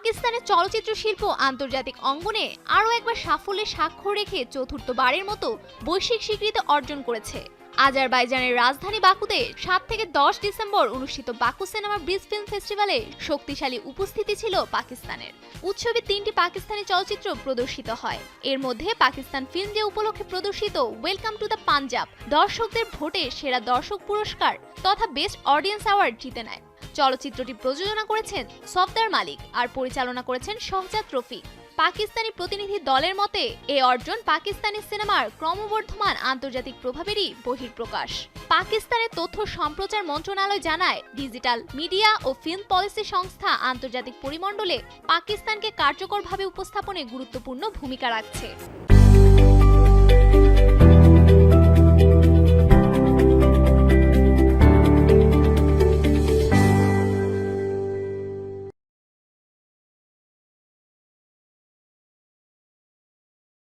পাকিস্তানের চলচ্চিত্র শিল্প আন্তর্জাতিক অঙ্গনে আরও একবার সাফল্যের স্বাক্ষর রেখে চতুর্থবারের মতো বৈশ্বিক স্বীকৃতি অর্জন করেছে। আজারবাইজানের রাজধানী বাকুতে 7 থেকে 10 ডিসেম্বর অনুষ্ঠিত বাকু সিনেমা ব্রিজ ফিল্ম ফেস্টিভ্যালে শক্তিশালী উপস্থিতি ছিল পাকিস্তানের। উৎসবে 3টি পাকিস্তানি চলচ্চিত্র প্রদর্শিত হয়। এর মধ্যে পাকিস্তান ফিল্ম ডে উপলক্ষে প্রদর্শিত ওয়েলকাম টু দ্য পাঞ্জাব দর্শকদের ভোটে সেরা দর্শক পুরস্কার তথা বেস্ট অডিয়েন্স অ্যাওয়ার্ড জিতে নেয়। চলচ্চিত্রটি প্রযোজনা করেছেন সফদার মালিক আর পরিচালনা করেছেন শহজাদ রফিক। পাকিস্তানি প্রতিনিধি দলের মতে এই অর্জন পাকিস্তানি সিনেমার ক্রমবর্ধমান আন্তর্জাতিক প্রভাবেরই বহিঃপ্রকাশ। পাকিস্তানের তথ্য সম্প্রচার মন্ত্রণালয় জানায়, ডিজিটাল মিডিয়া ও ফিল্ম পলিসি সংস্থা আন্তর্জাতিক পরিমণ্ডলে পাকিস্তানকে কার্যকরভাবে উপস্থাপনে গুরুত্বপূর্ণ ভূমিকা রাখছে।